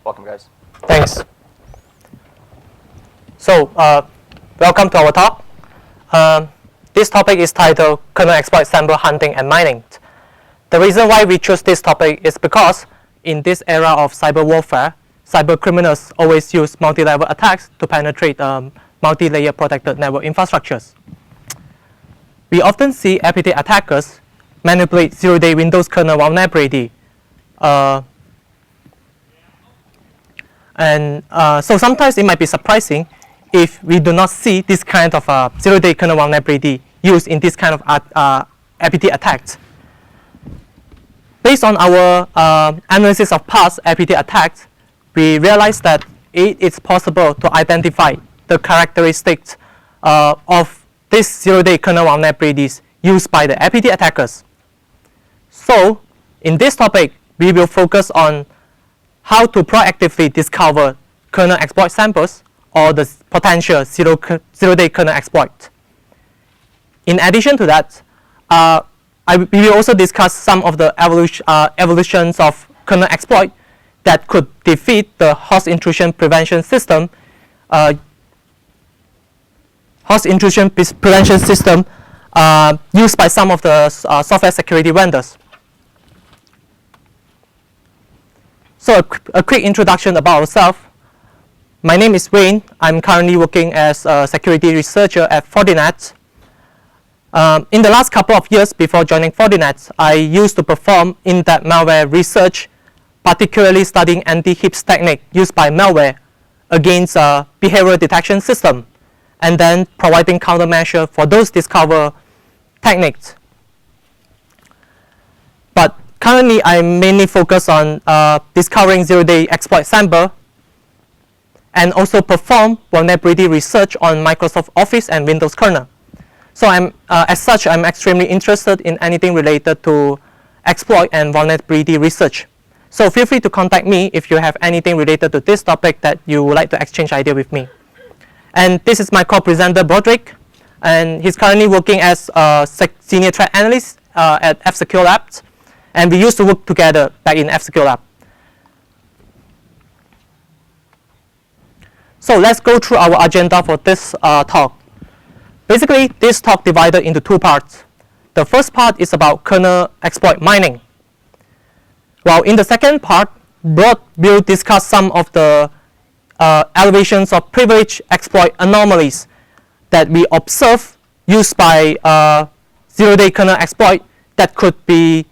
Welcome, guys. Thanks. So, welcome to our talk. This topic is titled Kernel Exploit Sample Hunting and Mining. The reason why we chose this topic is because in this era of cyber warfare, cyber criminals always use multi-level attacks to penetrate multi-layer protected network infrastructures. We often see FPT attackers manipulate zero-day Windows kernel vulnerability. So sometimes it might be surprising if we do not see this kind of zero-day kernel vulnerability used in this kind of FPT attacks. Based on our analysis of past FPT attacks, we realized that it is possible to identify the characteristics of these zero-day kernel vulnerabilities used by the FPT attackers. So, in this topic, we will focus on how to proactively discover kernel exploit samples or the potential zero-day kernel exploit. In addition to that, we will also discuss some of the evolutions of kernel exploit that could defeat the host intrusion prevention system used by some of the software security vendors. So a quick introduction about ourselves. My name is Wayne. I'm currently working as a security researcher at Fortinet. In the last couple of years before joining Fortinet, I used to perform in-depth malware research, particularly studying anti-HITB technique used by malware against a behavioral detection system, and then providing countermeasure for those discovered techniques. But currently, I mainly focus on discovering zero-day exploit sample and also perform vulnerability research on Microsoft Office and Windows kernel. So as such, I'm extremely interested in anything related to exploit and vulnerability research. So feel free to contact me if you have anything related to this topic that you would like to exchange ideas with me. And this is my co-presenter, Broderick, and he's currently working as a senior threat analyst at F-Secure Labs, and we used to work together back in F-Secure Lab. So let's go through our agenda for this talk. Basically, this talk divided into two parts. The first part is about kernel exploit mining. While in the second part, Brod will discuss some of the elevations of privilege exploit anomalies that we observe used by zero-day kernel exploit that could be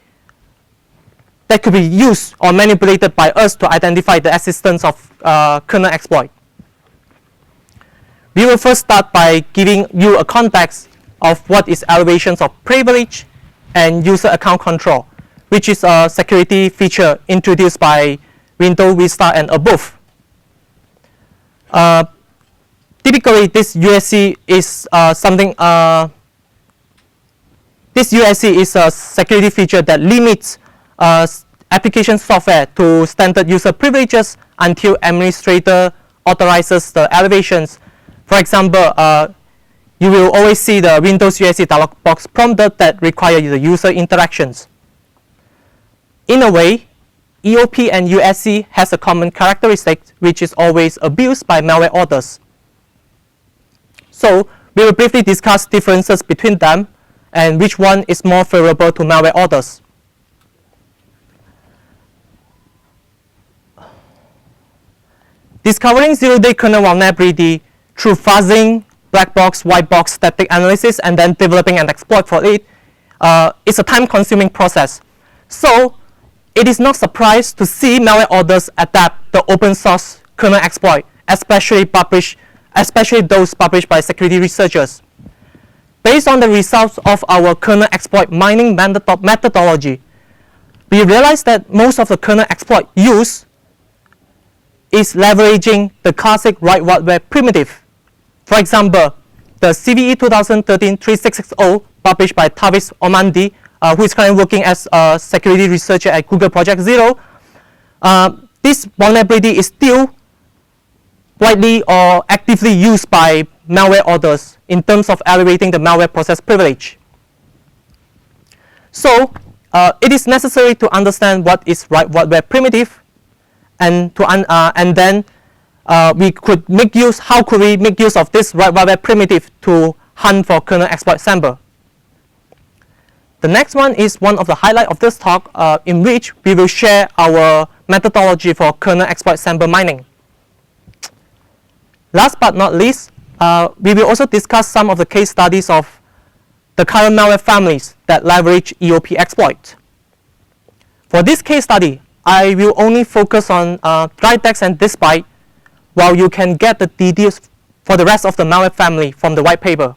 used or manipulated by us to identify the existence of kernel exploit. We will first start by giving you a context of what is elevations of privilege and user account control, which is a security feature introduced by Windows Vista and above. Typically, this USC is a security feature that limits application software to standard user privileges until administrator authorizes the elevations. For example, you will always see the Windows USC dialog box prompted that require the user interactions. In a way, EOP and USC has a common characteristic, which is always abused by malware authors. So we will briefly discuss differences between them and which one is more favorable to malware authors. Discovering zero-day kernel vulnerability through fuzzing, black box, white box static analysis, and then developing an exploit for it is a time-consuming process. So it is not surprised to see malware authors adapt the open source kernel exploit, especially those published by security researchers. Based on the results of our kernel exploit mining methodology, we realized that most of the kernel exploit used is leveraging the classic write hardware primitive. For example, the CVE-2015-0057 published by Tavis Omandi, who is currently working as a security researcher at Google Project Zero. This vulnerability is still widely or actively used by malware authors in terms of elevating the malware process privilege. So it is necessary to understand what is write hardware primitive and then we could make use. How could we make use of this malware primitive to hunt for kernel exploit sample? The next one is one of the highlights of this talk, in which we will share our methodology for kernel exploit sample mining. Last but not least, we will also discuss some of the case studies of the current malware families that leverage EOP exploit. For this case study, I will only focus on Dyre and Despite, while you can get the details for the rest of the malware family from the white paper.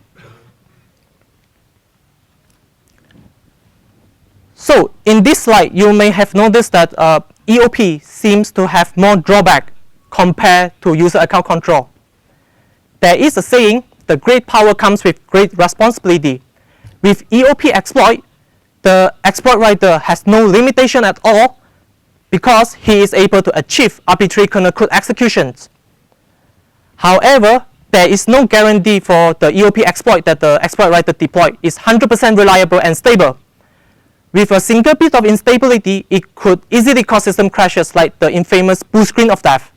So in this slide, you may have noticed that EOP seems to have more drawback compared to user account control. There is a saying, the great power comes with great responsibility. With EOP exploit, the exploit writer has no limitation at all because he is able to achieve arbitrary kernel code executions. However, there is no guarantee for the EOP exploit that the exploit writer deployed is 100% reliable and stable. With a single bit of instability, it could easily cause system crashes like the infamous blue screen of death.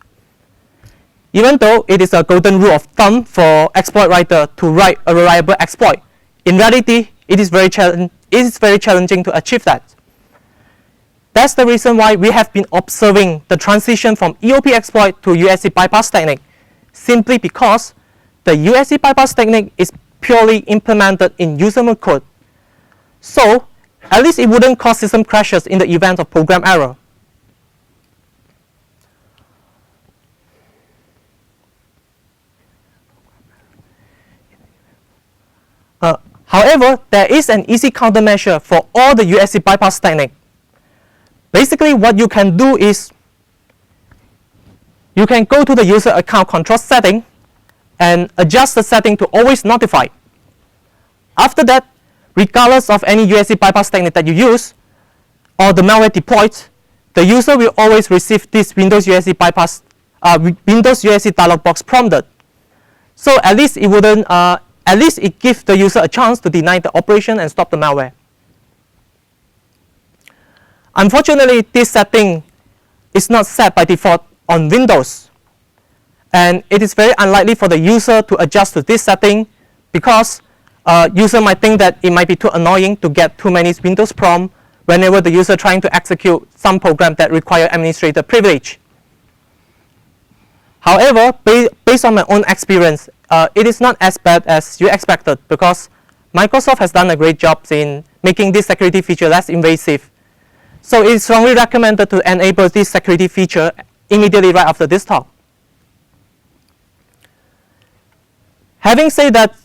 Even though it is a golden rule of thumb for exploit writer to write a reliable exploit, in reality, it is very challenging to achieve that. That's the reason why we have been observing the transition from EOP exploit to USC bypass technique, simply because the USC bypass technique is purely implemented in user mode code. So, at least it wouldn't cause system crashes in the event of program error. However, there is an easy countermeasure for all the USC bypass technique. Basically, what you can do is you can go to the user account control setting and adjust the setting to always notify. After that, regardless of any USC bypass technique that you use or the malware deployed, the user will always receive this Windows USC bypass, Windows USC dialog box prompted. So at least it wouldn't, at least it gives the user a chance to deny the operation and stop the malware. Unfortunately, this setting is not set by default on Windows, and it is very unlikely for the user to adjust to this setting because user might think that it might be too annoying to get too many Windows prompts whenever the user trying to execute some program that require administrator privilege. However, based on my own experience, it is not as bad as you expected because Microsoft has done a great job in making this security feature less invasive. So it is strongly recommended to enable this security feature immediately right after this talk. Having said that,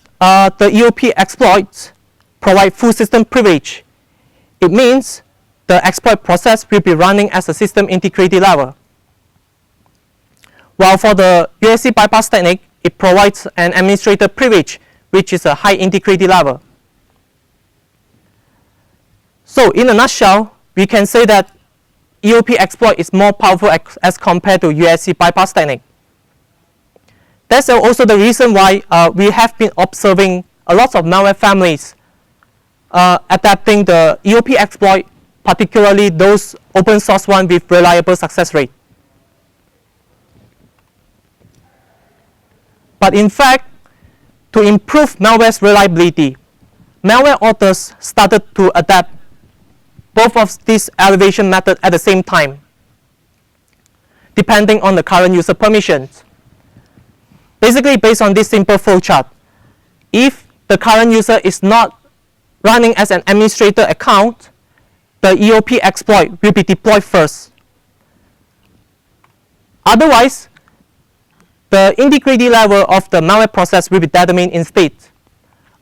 the EOP exploits provide full system privilege. It means the exploit process will be running as a system integrity level. While for the USC bypass technique, it provides an administrator privilege, which is a high integrity level. So in a nutshell, we can say that EOP exploit is more powerful as compared to USC bypass technique. That's also the reason why we have been observing a lot of malware families adapting the EOP exploit, particularly those open source ones with reliable success rate. But in fact, to improve malware's reliability, malware authors started to adapt both of these elevation methods at the same time, depending on the current user permissions. Basically, based on this simple flowchart, if the current user is not running as an administrator account, the EOP exploit will be deployed first. Otherwise, the integrity level of the malware process will be determined instead.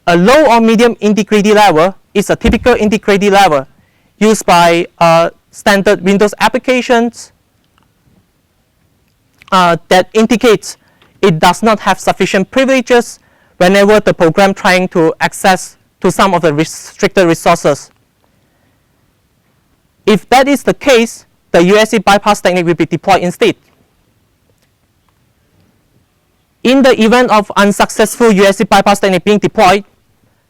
A low or medium integrity level is a typical integrity level used by standard Windows applications that indicates it does not have sufficient privileges whenever the program trying to access to some of the restricted resources. If that is the case, the USC bypass technique will be deployed instead. In the event of unsuccessful USC bypass technique being deployed,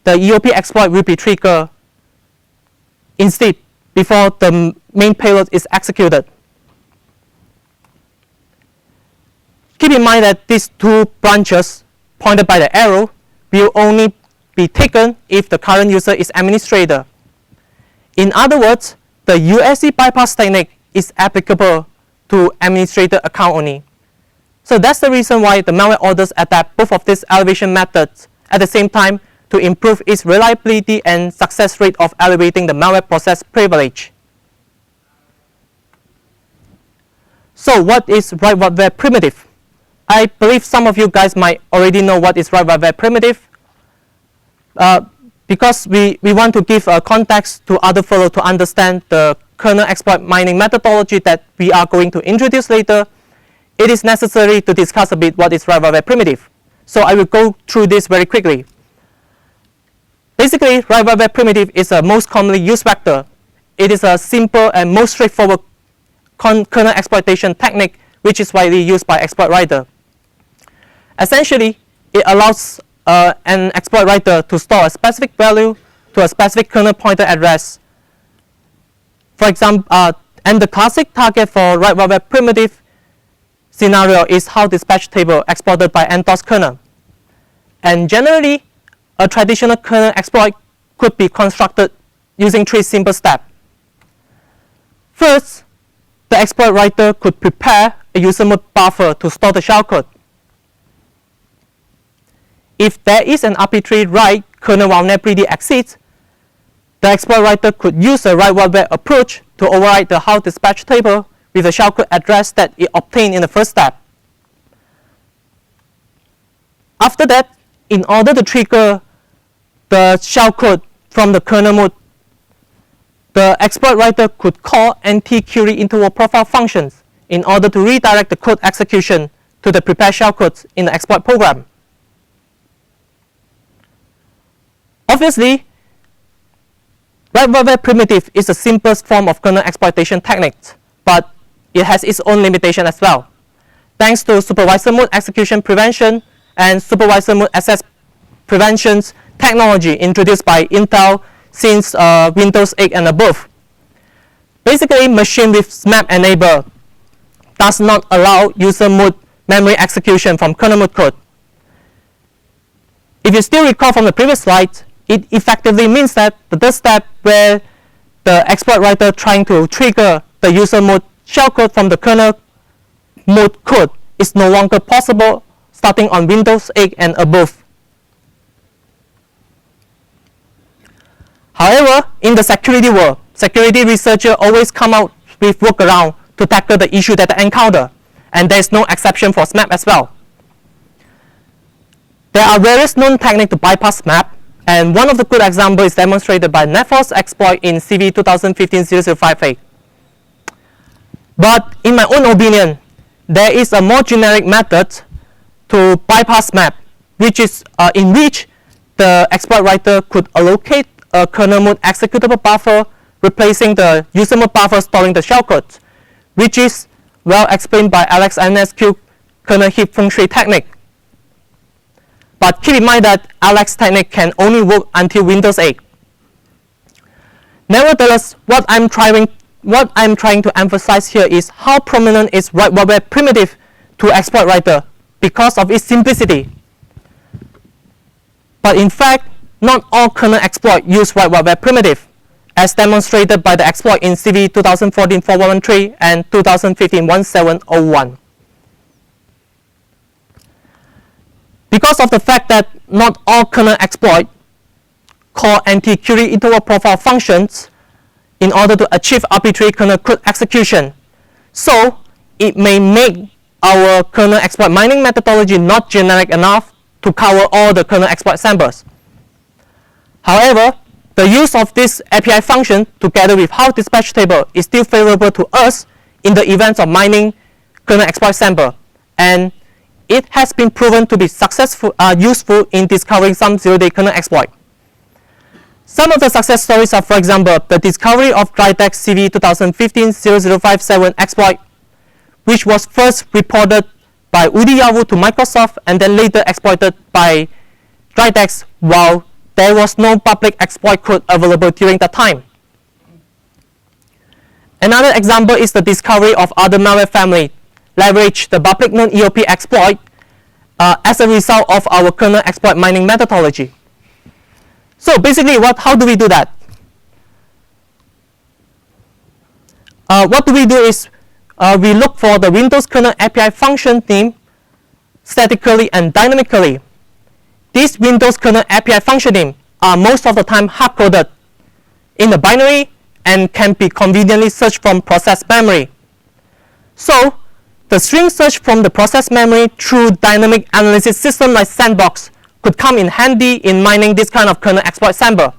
the EOP exploit will be triggered instead before the main payload is executed. keep in mind that these two branches pointed by the arrow will only be taken if the current user is administrator. In other words, the USE bypass technique is applicable to administrator account only. So that's the reason why the malware orders adapt both of these elevation methods at the same time to improve its reliability and success rate of elevating the malware process privilege. So what is write malware primitive? I believe some of you guys might already know what is write malware primitive. Because we want to give a context to other fellow to understand the kernel exploit mining methodology that we are going to introduce later, it is necessary to discuss a bit what is write malware primitive. So I will go through this very quickly. Basically, write malware primitive is a most commonly used vector. It is a simple and most straightforward kernel exploitation technique which is widely used by exploit writer. Essentially, it allows an exploit writer to store a specific value to a specific kernel pointer address. For example, and the classic target for write malware primitive scenario is how dispatch table exploited by NTOS kernel. And generally, a traditional kernel exploit could be constructed using 3 simple steps. First, the exploit writer could prepare a user mode buffer to store the shellcode. If there is an arbitrary write kernel vulnerability exists, the exploit writer could use a write malware approach to override the how dispatch table with the shellcode address that it obtained in the first step. After that, in order to trigger the shellcode from the kernel mode, the exploit writer could call anti-query interval profile functions in order to redirect the code execution to the prepared shellcodes in the exploit program. Obviously, write malware primitive is the simplest form of kernel exploitation technique, but it has its own limitation as well. Thanks to supervisor mode execution prevention and supervisor mode access prevention technology introduced by Intel since Windows 8 and above. Basically, machine with SMAP enable does not allow user mode memory execution from kernel mode code. If you still recall from the previous slide, it effectively means that the third step where the exploit writer trying to trigger the user mode shellcode from the kernel mode code is no longer possible starting on Windows 8 and above. However, in the security world, security researchers always come out with workaround to tackle the issue that they encounter, and there is no exception for SMAP as well. There are various known techniques to bypass SMAP, and one of the good examples is demonstrated by NetForce exploit in CVE-2015-0058. But in my own opinion, there is a more generic method to bypass SMAP, which is in which the exploit writer could allocate a kernel mode executable buffer, replacing the user mode buffer storing the shellcode, which is well explained by Alex NSQ kernel heap function technique. But keep in mind that Alex technique can only work until Windows 8. Nevertheless, what I'm trying to emphasize here is how prominent is write malware primitive to exploit writer because of its simplicity. But in fact, not all kernel exploit use write malware primitive, as demonstrated by the exploit in CVE-2014-4113 and 2015-1701. Because of the fact that not all kernel exploit call anti-query interval profile functions in order to achieve arbitrary kernel code execution, so it may make our kernel exploit mining methodology not generic enough to cover all the kernel exploit samples. However, the use of this API function together with how dispatch table is still favorable to us in the events of mining kernel exploit sample, and it has been proven to be useful in discovering some zero-day kernel exploit. Some of the success stories are, for example, the discovery of Drydex CVE-2015-0057 exploit, which was first reported by Udi Yawu to Microsoft and then later exploited by Drydex while there was no public exploit code available during that time. Another example is the discovery of other malware family leverage the public known EOP exploit as a result of our kernel exploit mining methodology. So basically, how do we do that? What we do is we look for the Windows kernel API function name statically and dynamically. These Windows kernel API function name are most of the time hard-coded in the binary and can be conveniently searched from process memory. So the string search from the process memory through dynamic analysis system like Sandbox could come in handy in mining this kind of kernel exploit sample.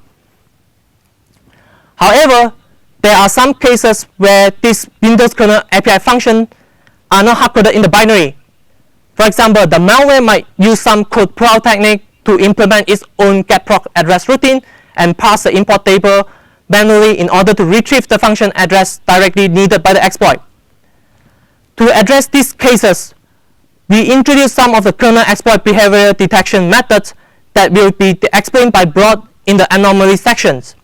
However, there are some cases where this Windows kernel API function are not hard-coded in the binary. For example, the malware might use some code prowl technique to implement its own getproc address routine and parse the import table manually in order to retrieve the function address directly needed by the exploit. To address these cases, we introduce some of the kernel exploit behavior detection methods that will be explained by Brod in the anomaly sections.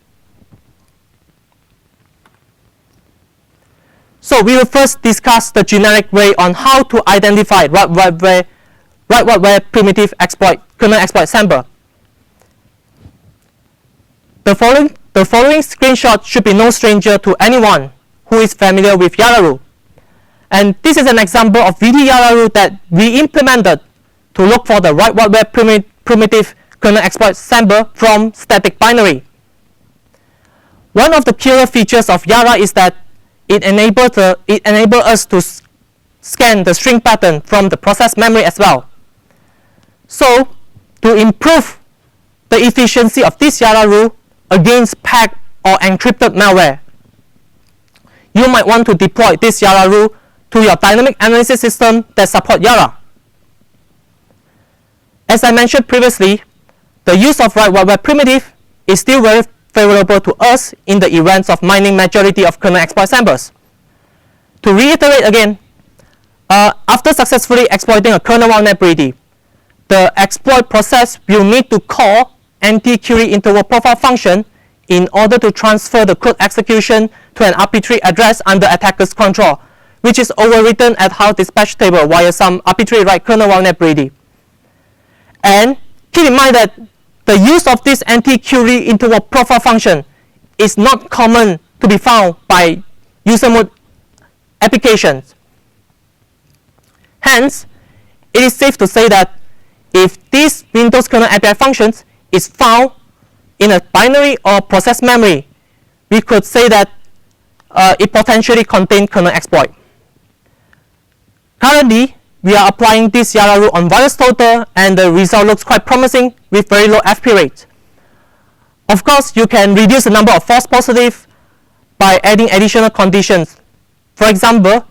So we will first discuss the generic way on how to identify right-wide primitive exploit, kernel exploit sample. The following screenshot should be no stranger to anyone who is familiar with Yararu. And this is an example of VD Yararu that we implemented to look for the right-wide primitive kernel exploit sample from static binary. One of the killer features of Yara is that it enables us to scan the string pattern from the process memory as well. So, to improve the efficiency of this Yararu against packed or encrypted malware, you might want to deploy this Yararu to your dynamic analysis system that support Yara. As I mentioned previously, the use of right-wide primitive is still very favorable to us in the events of mining majority of kernel exploit samples. To reiterate again, after successfully exploiting a kernel vulnerability, the exploit process will need to call anti-query interval profile function in order to transfer the code execution to an arbitrary address under attacker's control, which is overwritten at how dispatch table via some arbitrary right kernel vulnerability. And keep in mind that the use of this anti-query interval profile function is not common to be found by user mode applications. Hence, it is safe to say that if this Windows kernel API functions is found in a binary or process memory, we could say that it potentially contains kernel exploit. Currently, we are applying this Yararu on VirusTotal and the result looks quite promising with very low FP rate. Of course, you can reduce the number of false positives by adding additional conditions. For example,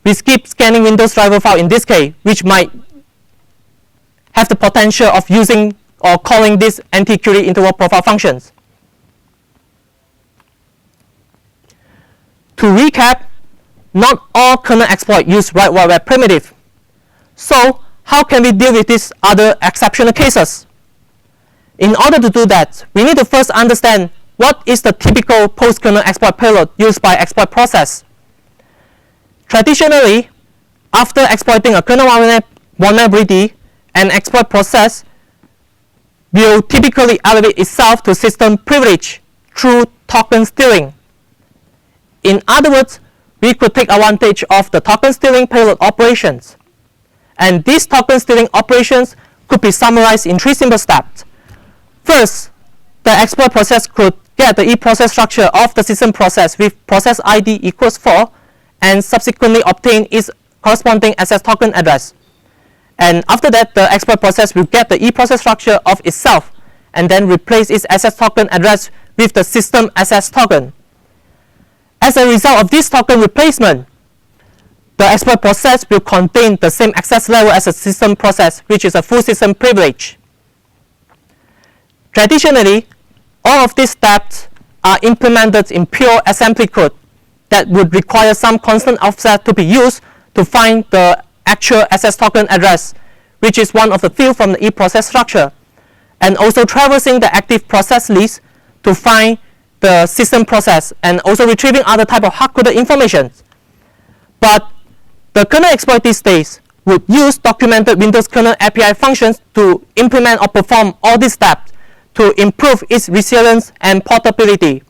we skip scanning Windows driver file in this case, which might have the potential of using or calling these anti-query interval profile functions. To recap, not all kernel exploit use right-wide primitive. So, how can we deal with these other exceptional cases? In order to do that, we need to first understand what is the typical post-kernel exploit payload used by exploit process. Traditionally, after exploiting a kernel vulnerability, an exploit process will typically elevate itself to system privilege through token stealing. In other words, we could take advantage of the token stealing payload operations. And these token stealing operations could be summarized in 3 simple steps. First, the exploit process could get the eProcess structure of the system process with process ID equals 4 and subsequently obtain its corresponding access token address. And after that, the exploit process will get the eProcess structure of itself and then replace its access token address with the system access token. As a result of this token replacement, the exploit process will contain the same access level as a system process, which is a full system privilege. Traditionally, all of these steps are implemented in pure assembly code that would require some constant offset to be used to find the actual access token address, which is one of the fields from the eProcess structure, and also traversing the active process list to find the system process and also retrieving other type of hard-coded information. But The kernel exploit these days would use documented Windows kernel API functions to implement or perform all these steps to improve its resilience and portability.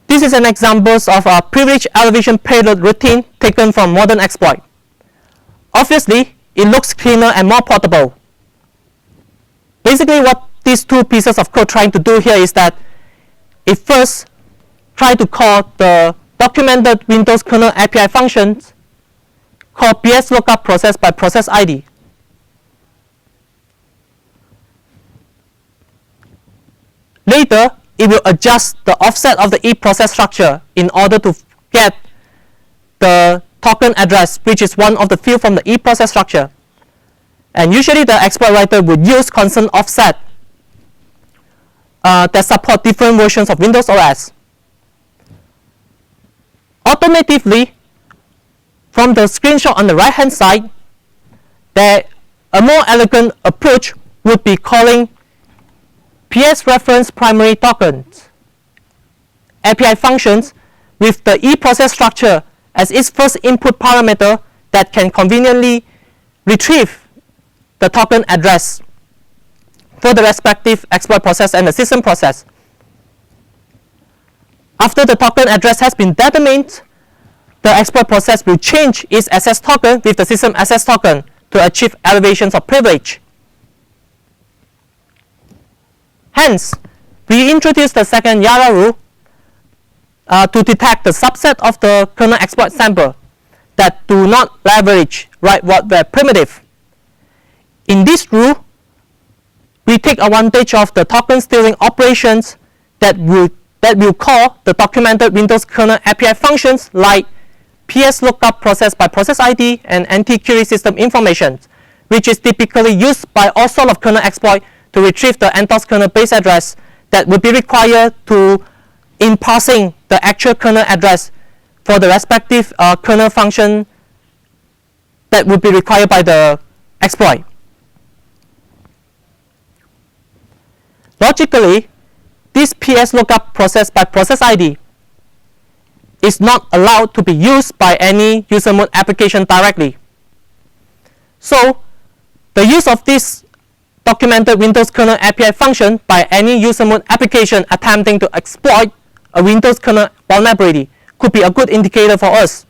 This is an example of a privilege elevation payload routine taken from modern exploit. Obviously, it looks cleaner and more portable. Basically, what these two pieces of code trying to do here is that it first try to call the documented Windows kernel API functions called PS lookup process by process ID. Later, it will adjust the offset of the E process structure in order to get the token address, which is one of the fields from the E process structure. And usually the exploit writer would use constant offset that support different versions of Windows OS. Alternatively, from the screenshot on the right hand side, a more elegant approach would be calling PS reference primary tokens API functions with the E process structure as its first input parameter that can conveniently retrieve the token address for the respective exploit process and the system process. After the token address has been determined, the exploit process will change its access token with the system access token to achieve elevations of privilege. Hence, we introduced the second Yara rule to detect the subset of the kernel exploit sample that do not leverage write-word primitive. In this rule, we take advantage of the token stealing operations that will call the documented Windows kernel API functions like PS lookup process by process ID and anti-query system information, which is typically used by all sorts of kernel exploit to retrieve the NTOS kernel base address that would be required in parsing the actual kernel address for the respective kernel function that would be required by the exploit. Logically, this PS lookup process by process ID is not allowed to be used by any user mode application directly. So, the use of this documented Windows kernel API function by any user mode application attempting to exploit a Windows kernel vulnerability could be a good indicator for us.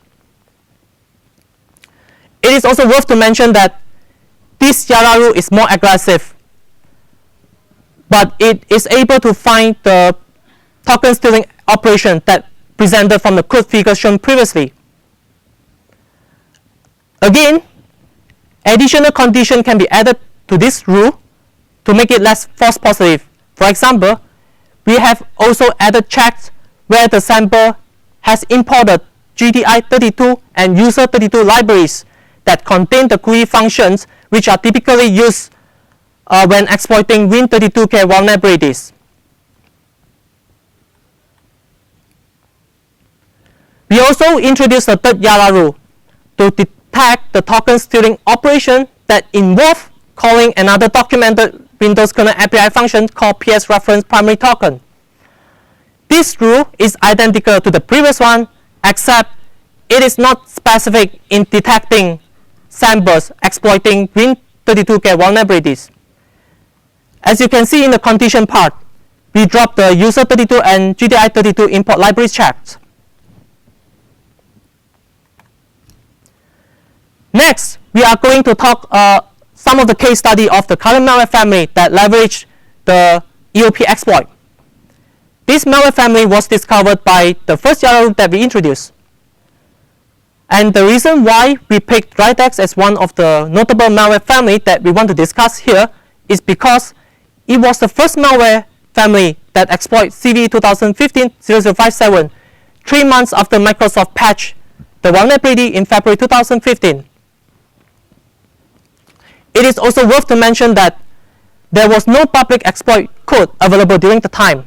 It is also worth to mention that this Yara rule is more aggressive, but it is able to find the token stealing operation that presented from the code figure shown previously. Again, additional condition can be added to this rule to make it less false positive. For example, we have also added checks where the sample has imported GDI32 and user32 libraries that contain the GUI functions which are typically used when exploiting Win32k vulnerabilities. We also introduced a third Yara rule to detect the token stealing operation that involve calling another documented Windows kernel API function called PS reference primary token. This rule is identical to the previous one, except it is not specific in detecting samples exploiting Win32k vulnerabilities. As you can see in the condition part, we dropped the user32 and GDI32 import libraries checks. Next, we are going to talk some of the case study of the current malware family that leverage the EOP exploit. This malware family was discovered by the first Yara rule that we introduced. And the reason why we picked Broderick as one of the notable malware family that we want to discuss here is because it was the first malware family that exploits CVE-2015-0057 3 months after Microsoft patched the vulnerability in February 2015. It is also worth to mention that there was no public exploit code available during the time.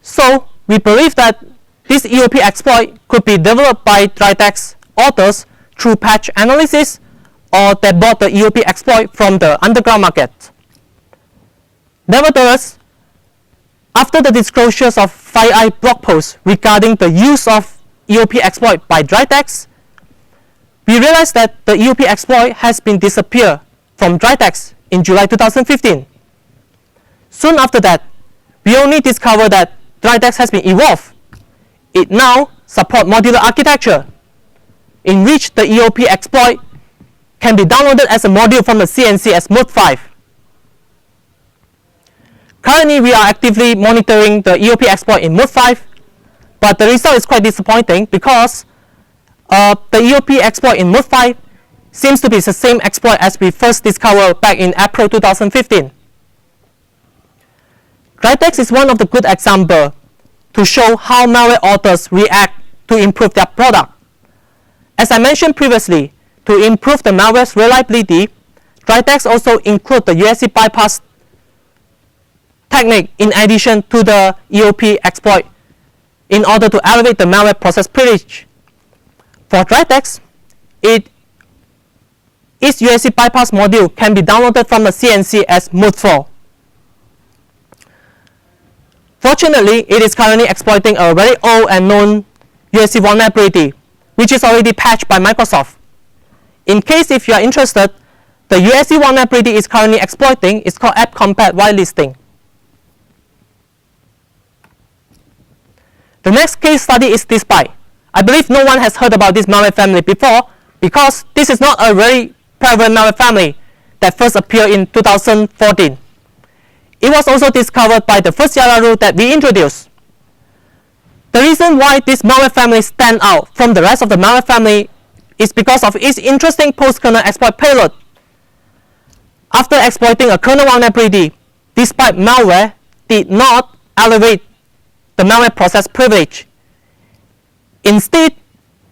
So we believe that this EOP exploit could be developed by Broderick's authors through patch analysis, or they bought the EOP exploit from the underground market. Nevertheless, After the disclosures of FireEye blog posts regarding the use of EOP exploit by Dyre, we realized that the EOP exploit has been disappeared from Dyre in July 2015. Soon after that, we only discovered that Dyre has been evolved. It now supports modular architecture, in which the EOP exploit can be downloaded as a module from the CNC as Mode 5. Currently, we are actively monitoring the EOP exploit in Mode 5, but the result is quite disappointing because the EOP exploit in Mode 5 seems to be the same exploit as we first discovered back in April 2015. Dyre is one of the good examples to show how malware authors react to improve their product. As I mentioned previously, to improve the malware's reliability, Dyre also include the USC bypass technique in addition to the EOP exploit in order to elevate the malware process privilege. For Dyre, its USC bypass module can be downloaded from the CNC as Mode 4. Fortunately, it is currently exploiting a very old and known USC vulnerability, which is already patched by Microsoft. In case if you are interested, the USC vulnerability is currently exploiting is called app-compat whitelisting. The next case study is Dyre. I believe no one has heard about this malware family before because this is not a very prevalent malware family that first appeared in 2014. It was also discovered by the first Yara that we introduced. The reason why this malware family stands out from the rest of the malware family is because of its interesting post-kernel exploit payload. After exploiting a kernel vulnerability, despite malware did not elevate the malware process privilege. Instead,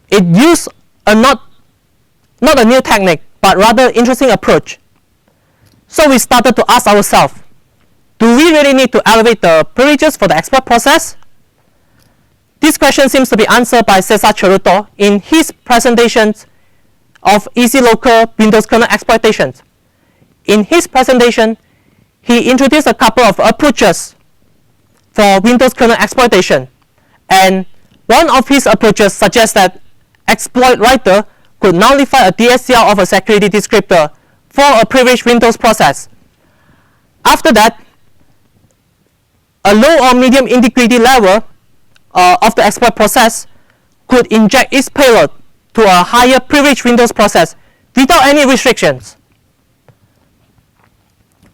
it used not a new technique, but rather interesting approach. So we started to ask ourselves, do we really need to elevate the privileges for the exploit process? This question seems to be answered by Cesar Cheruto in his presentations of easy local Windows kernel exploitations. In his presentation, he introduced a couple of approaches for Windows kernel exploitation, and one of his approaches suggests that exploit writer could nullify a DSCR of a security descriptor for a privileged Windows process. After that, a low or medium integrity level of the exploit process could inject its payload to a higher privileged Windows process without any restrictions.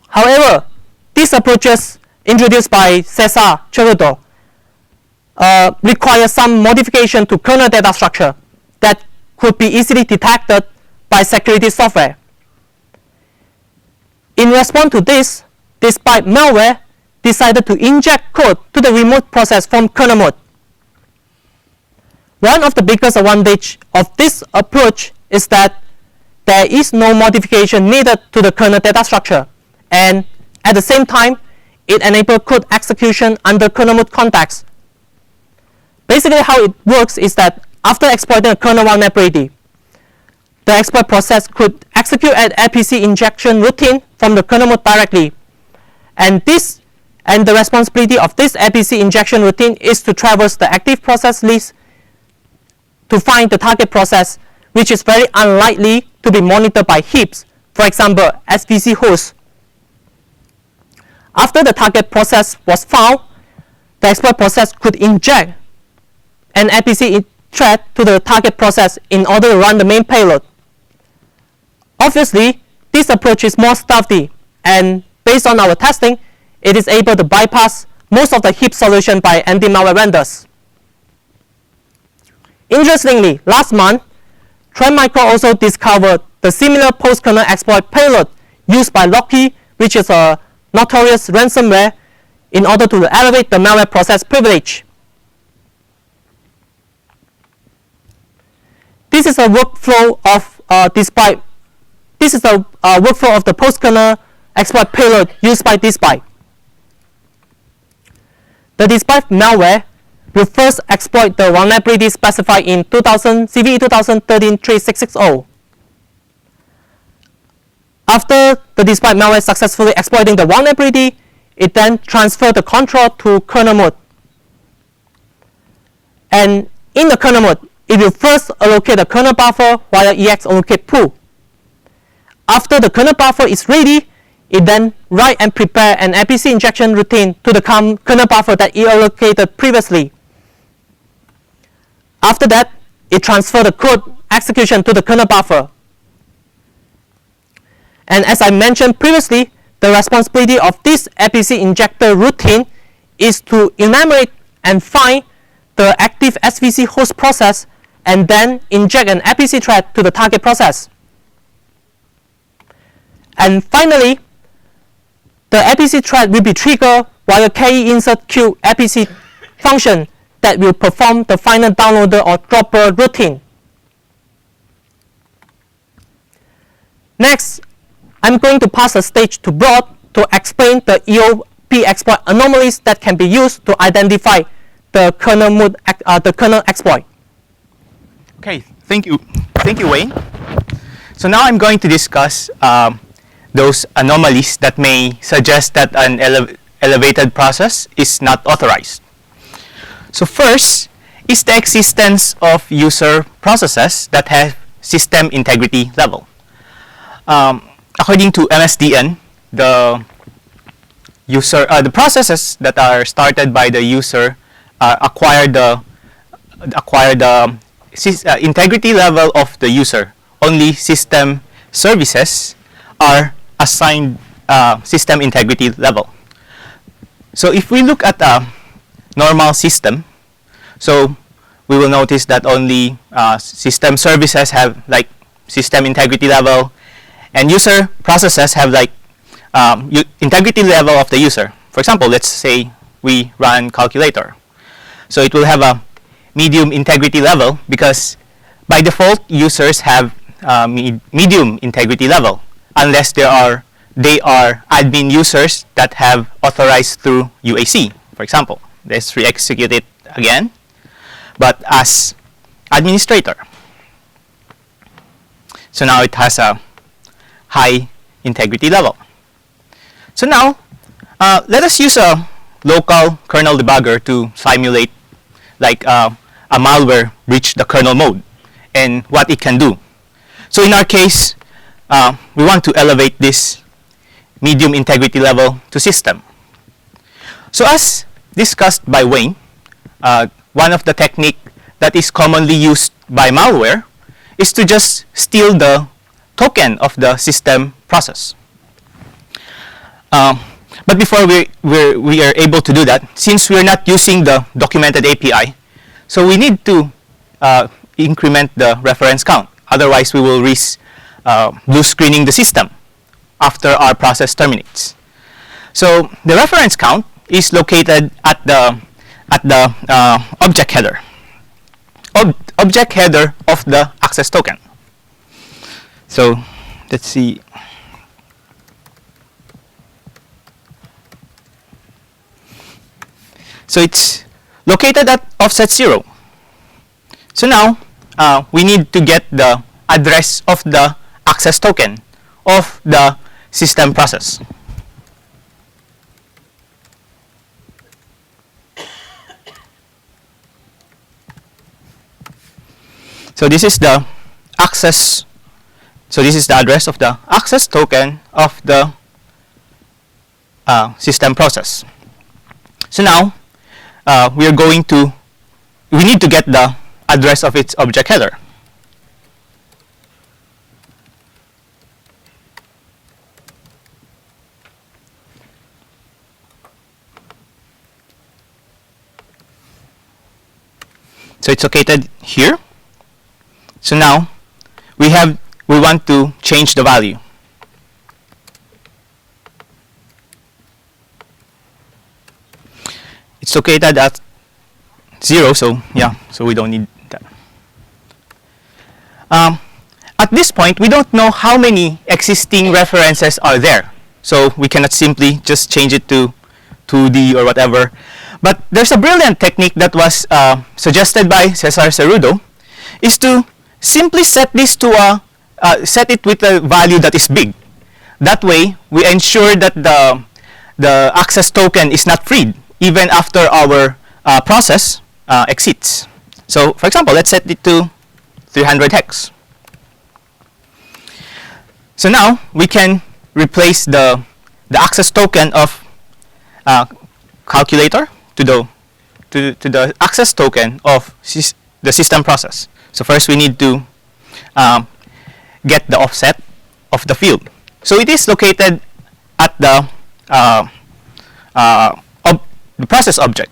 However, these approaches introduced by Cesar Cheruto require some modification to kernel data structure that could be easily detected by security software. In response to this, despite malware decided to inject code to the remote process from kernel mode. One of the biggest advantages of this approach is that there is no modification needed to the kernel data structure, and at the same time, it enables code execution under kernel mode context. Basically, how it works is that after exploiting a kernel vulnerability, the exploit process could execute an RPC injection routine from the kernel mode directly, and the responsibility of this RPC injection routine is to traverse the active process list to find the target process, which is very unlikely to be monitored by heaps, for example, SVC hosts. After the target process was found, the exploit process could inject an RPC thread to the target process in order to run the main payload. Obviously, this approach is more stealthy, and based on our testing, it is able to bypass most of the heap solution by anti-malware vendors. Interestingly, last month, Trend Micro also discovered the similar post-kernel exploit payload used by Locky, which is a notorious ransomware, in order to elevate the malware process privilege. This is a workflow of workflow of the post-kernel exploit payload used by Dyre. The Dyre malware will first exploit the vulnerability specified in CVE-2013-0057 After the Dyre malware successfully exploiting the vulnerability, it then transfers the control to kernel mode. And in the kernel mode, it will first allocate the kernel buffer via EX allocate pool. After the kernel buffer is ready, it then write and prepare an APC injection routine to the kernel buffer that it allocated previously. After that, it transfers the code execution to the kernel buffer. And as I mentioned previously, the responsibility of this APC injector routine is to enumerate and find the active SVC host process and then inject an APC thread to the target process. And finally, the APC thread will be triggered via KE insert Q APC function that will perform the final downloader or dropper routine. Next, I'm going to pass the stage to Brod to explain the EOP exploit anomalies that can be used to identify the kernel exploit. Okay, thank you, Wayne. So now I'm going to discuss those anomalies that may suggest that an elevated process is not authorized. So first is the existence of user processes that have system integrity level. According to MSDN, the processes that are started by the user acquire the integrity level of the user. Only system services are assigned system integrity level. So if we look at a normal system, so we will notice that only system services have like system integrity level, and user processes have like integrity level of the user. For example, let's say we run calculator. So it will have a medium integrity level because by default users have medium integrity level unless they are admin users that have authorized through UAC. For example, let's re-execute it again, but as administrator. So now it has a high integrity level. So now let us use a local kernel debugger to simulate like a malware breach the kernel mode and what it can do. So in our case, we want to elevate this medium integrity level to system. So as discussed by Wayne, one of the technique that is commonly used by malware is to just steal the token of the system process. But before we are able to do that, since we are not using the documented API, so we need to increment the reference count. Otherwise, we will risk blue screening the system after our process terminates. So the reference count is located at the object header. Object header of the access token. So let's see. So it's located at offset 0. So now we need to get the address of the access token of the system process. So this is the access. So this is the address of the access token of the system process. So now we need to get the address of its object header. So it's located here. So now we want to change the value. It's located at 0, so yeah, so we don't need that. At this point, we don't know how many existing references are there, so we cannot simply just change it to 2D or whatever. But there's a brilliant technique that was suggested by Cesar Cerrudo, is to simply set this to set it with a value that is big. That way, we ensure that the access token is not freed even after our process exits. So for example, let's set it to 300 hex. So now we can replace the access token of calculator to the access token of the system process. So first we need to get the offset of the field. So it is located at the process object.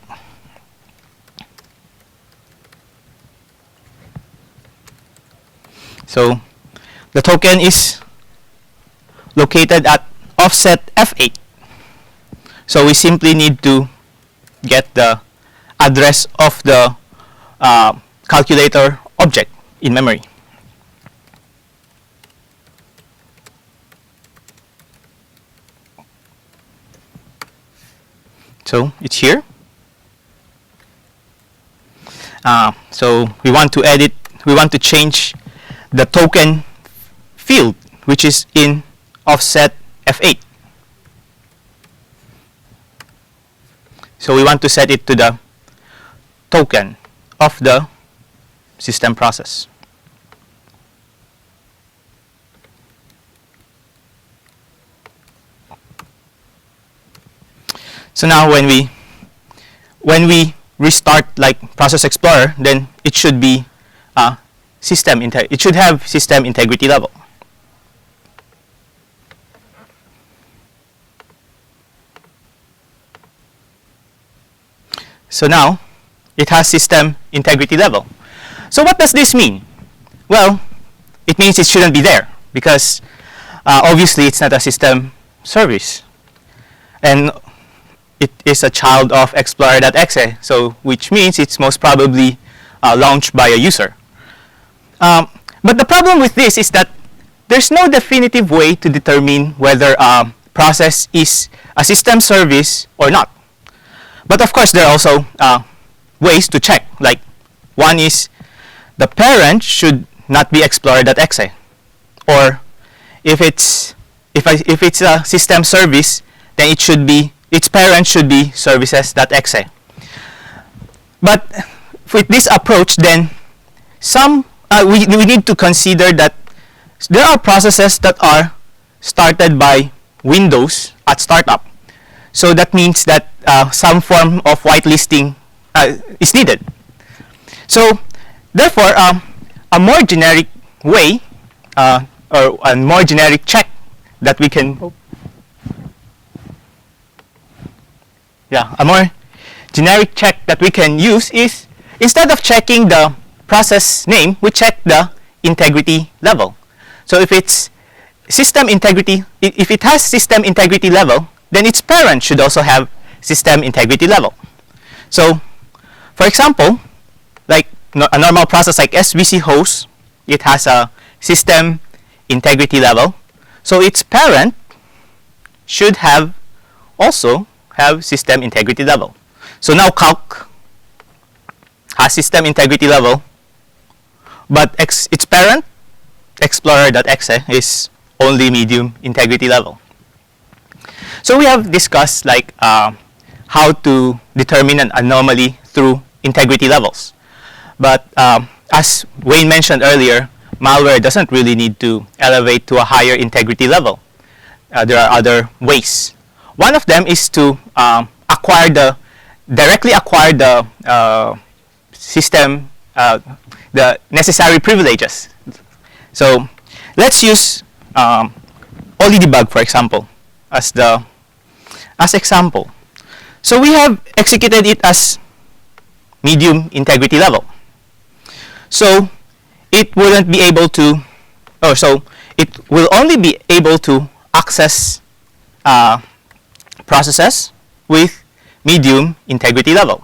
So the token is located at offset F8. So we simply need to get the address of the calculator object in memory. So it's here. So we want to change the token field, which is in offset F8. So we want to set it to the token of the system process. So now when we restart like Process Explorer, then it should be it should have system integrity level. So now it has system integrity level. So what does this mean? Well, it means it shouldn't be there because obviously it's not a system service, and it is a child of Explorer.exe, so which means it's most probably launched by a user. But the problem with this is that there's no definitive way to determine whether a process is a system service or not. But of course, there are also ways to check. Like, one is the parent should not be Explorer.exe, or if it's a system service, then its parent should be services.exe. But with this approach, then we need to consider that there are processes that are started by Windows at startup. So that means that some form of whitelisting is needed. So therefore, a more generic way or a more generic check that we can a more generic check that we can use is, instead of checking the process name, we check the integrity level. So if it's system integrity, if it has system integrity level, then its parent should also have system integrity level. So for example, like a normal process like SVC host, it has a system integrity level. So its parent should also have system integrity level. So now Calc has system integrity level, but its parent, Explorer.exe, is only medium integrity level. So we have discussed like how to determine an anomaly through integrity levels. But as Wayne mentioned earlier, malware doesn't really need to elevate to a higher integrity level. There are other ways. One of them is to directly acquire the system, the necessary privileges. So let's use OLIDebug, for example, as example. So we have executed it as medium integrity level. So it wouldn't be able to, so it will only be able to access processes with medium integrity level.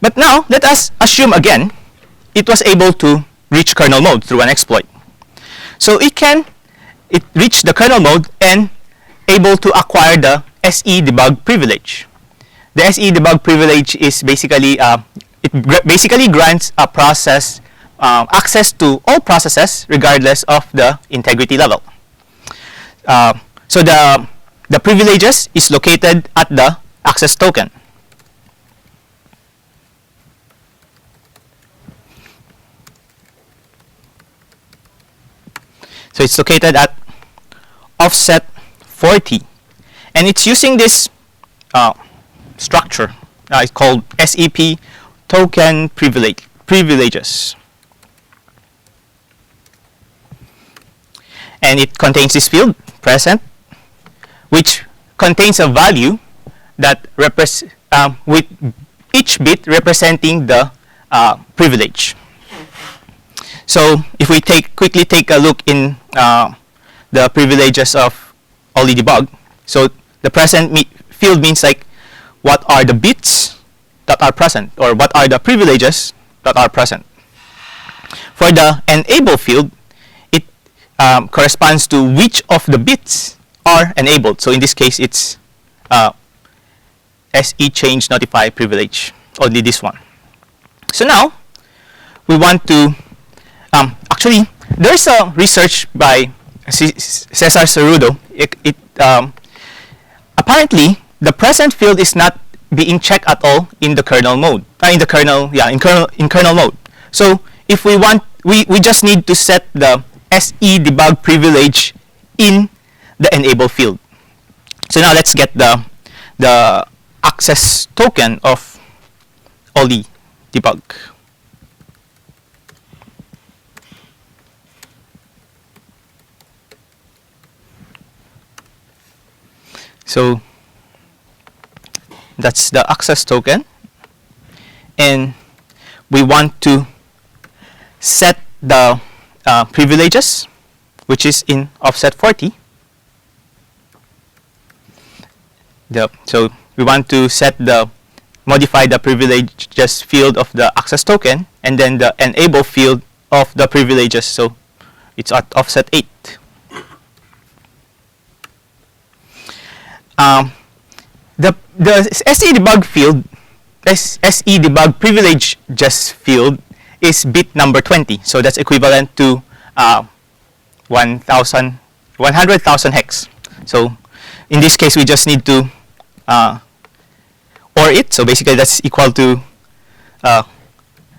But now let us assume again it was able to reach kernel mode through an exploit. So it reached the kernel mode and able to acquire the SE debug privilege. The SE debug privilege is basically it basically grants a process access to all processes regardless of the integrity level. So the privileges is located at the access token. So it's located at offset 40, and it's using this structure. It's called SEP token privileges, and it contains this field present, which contains a value that with each bit representing the privilege. So if we quickly take a look in the privileges of Oli debug, so the present field means like what are the bits that are present, or what are the privileges that are present. For the enable field, it corresponds to which of the bits are enabled. So in this case, it's SE change notify privilege, only this one. So now we want to actually, there's a research by Cesar Cerrudo. Apparently, the present field is not being checked at all in the kernel mode. In kernel mode. So if we want, we just need to set the SE debug privilege in the enable field. So now let's get the access token of Oli debug. So that's the access token, and we want to set the privileges, which is in offset 40. So we want to modify the privileges field of the access token, and then the enable field of the privileges. So it's at offset 8. The SE debug field, SE debug privileges field is bit number 20. So that's equivalent to 100,000 hex. So in this case, we just need to OR it. So basically, that's equal to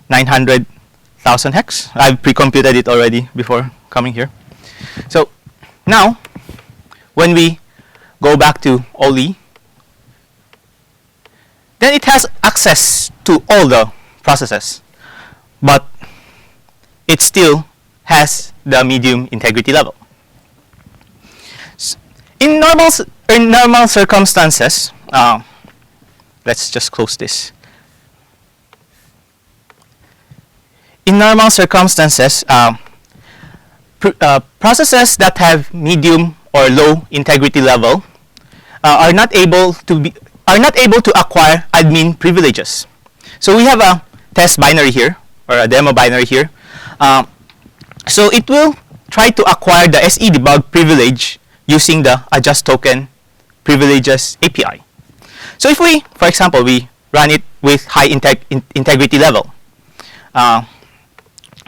900,000 hex. I've pre-computed it already before coming here. So now, when we go back to Oli, then it has access to all the processes, but it still has the medium integrity level. In normal circumstances, let's just close this. In normal circumstances, processes that have medium or low integrity level are not able to acquire admin privileges. So we have a test binary here, or a demo binary here. So it will try to acquire the SE debug privilege using the adjust token privileges API. So if we, for example, we run it with high integrity level.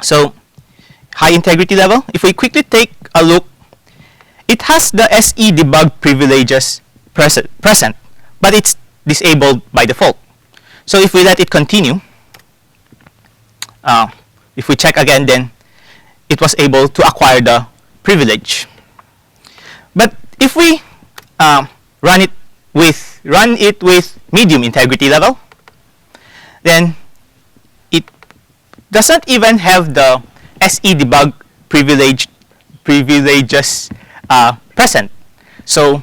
So high integrity level, if we quickly take a look, it has the SE debug privileges present, but it's disabled by default. So if we let it continue, if we check again, then it was able to acquire the privilege. But if we run it with medium integrity level, then it doesn't even have the SE debug privileges present. So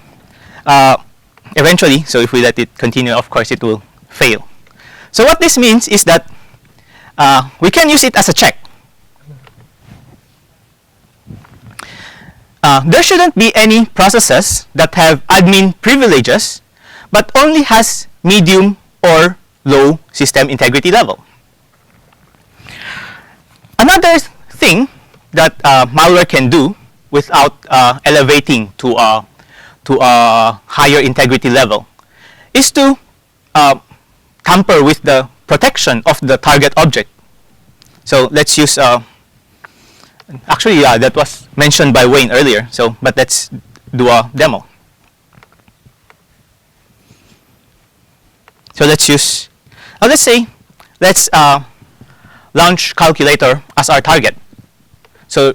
eventually, so if we let it continue, of course it will fail. So what this means is that we can use it as a check. There shouldn't be any processes that have admin privileges, but only has medium or low system integrity level. Another thing that malware can do without elevating to a higher integrity level is to tamper with the protection of the target object. So let's use actually that was mentioned by Wayne earlier. So but let's do a demo. So let's use, let's say, let's launch calculator as our target. So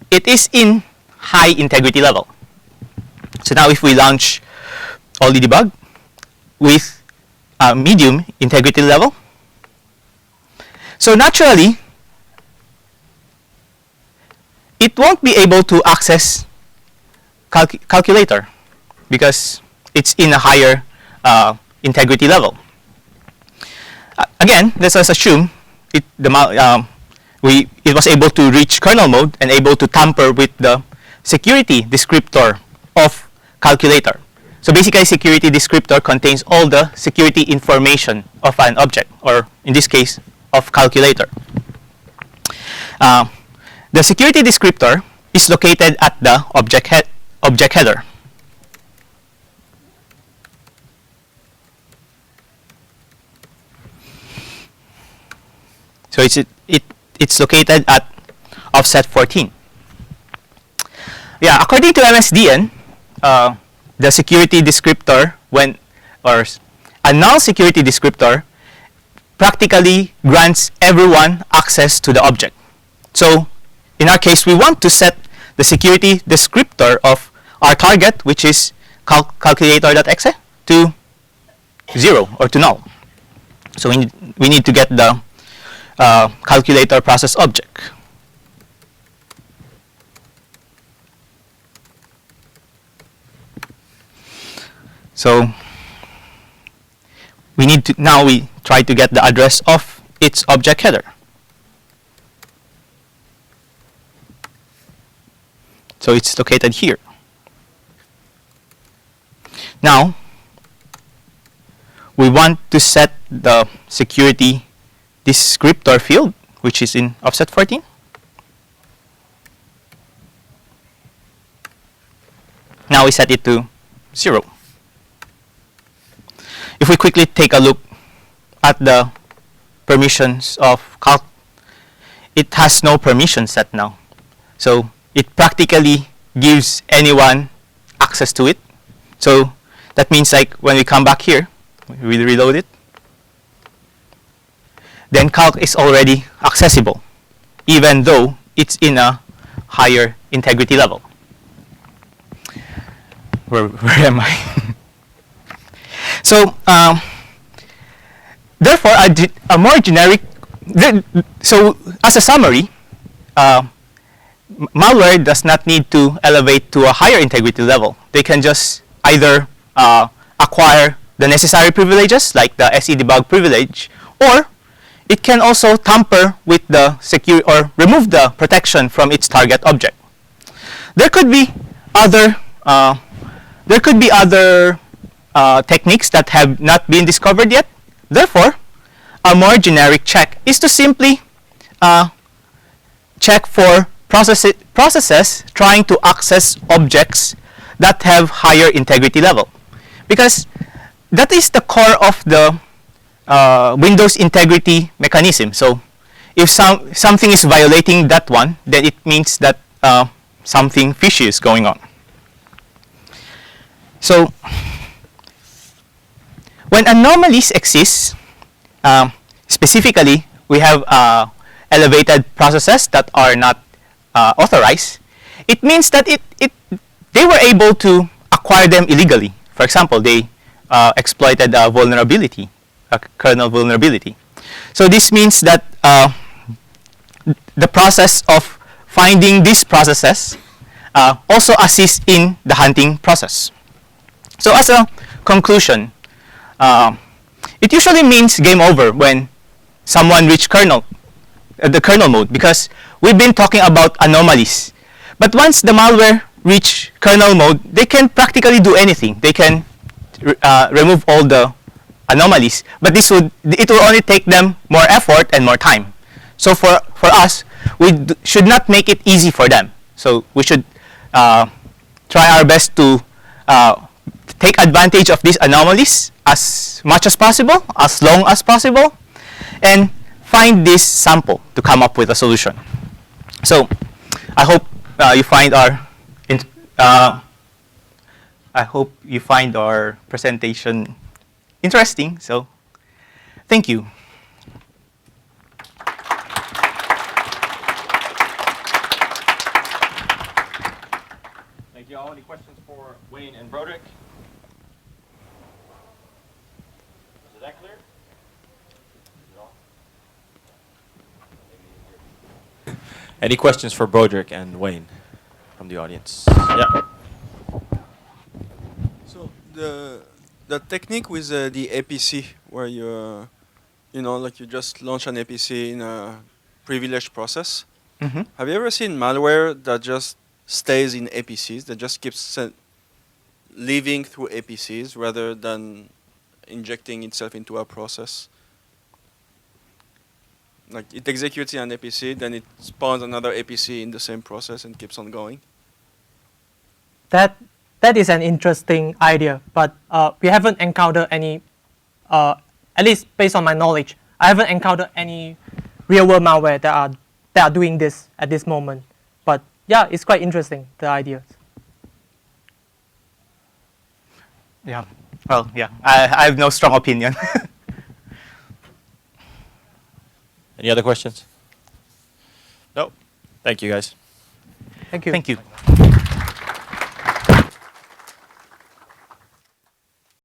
it is in high integrity level. So now if we launch only debug with medium integrity level, so naturally it won't be able to access calculator because it's in a higher integrity level. Again, let's just assume it was able to reach kernel mode and able to tamper with the security descriptor of calculator. So basically, security descriptor contains all the security information of an object, or in this case, of calculator. The security descriptor is located at the object header. So it's located at offset 14. Yeah, according to MSDN, the security descriptor a null security descriptor practically grants everyone access to the object. So in our case, we want to set the security descriptor of our target, which is calculator.exe, to 0 or to null. So we need to get the calculator process object. So now we try to get the address of its object header. So it's located here. Now we want to set the security descriptor field, which is in offset 14. Now we set it to 0. If we quickly take a look at the permissions of calc, it has no permission set now. So it practically gives anyone access to it. So that means like when we come back here, we reload it, then calc is already accessible, even though it's in a higher integrity level. Where am I? So therefore, a more generic. So as a summary, malware does not need to elevate to a higher integrity level. They can just either acquire the necessary privileges, like the SE debug privilege, or it can also tamper with the secure or remove the protection from its target object. There could be other techniques that have not been discovered yet. Therefore, a more generic check is to simply check for processes trying to access objects that have higher integrity level, because that is the core of the Windows integrity mechanism. So if something is violating that one, then it means that something fishy is going on. So when anomalies exist, specifically we have elevated processes that are not authorized, it means that they were able to acquire them illegally. For example, they exploited a vulnerability, a kernel vulnerability. So this means that the process of finding these processes also assists in the hunting process. So as a conclusion, it usually means game over when someone reaches the kernel mode, because we've been talking about anomalies. But once the malware reach kernel mode, they can practically do anything. They can remove all the anomalies, but it will only take them more effort and more time. So for us, we should not make it easy for them. So we should try our best to take advantage of these anomalies as much as possible, as long as possible, and find this sample to come up with a solution. So I hope you find our presentation interesting. So thank you. Thank you all. Any questions for Wayne and Broderick? Is that clear? Any questions for Broderick and Wayne from the audience? Yeah. So the technique with the APC, where like you just launch an APC in a privileged process. Mm-hmm. Have you ever seen malware that just stays in APCs, that just keeps living through APCs rather than injecting itself into a process? Like it executes an APC, then it spawns another APC in the same process and keeps on going. That is an interesting idea, but we haven't encountered any, at least based on my knowledge, I haven't encountered any real-world malware that are doing this at this moment. But yeah, it's quite interesting, the ideas. Yeah. Well, yeah. I have no strong opinion. Any other questions? No. Thank you, guys. Thank you. Thank you.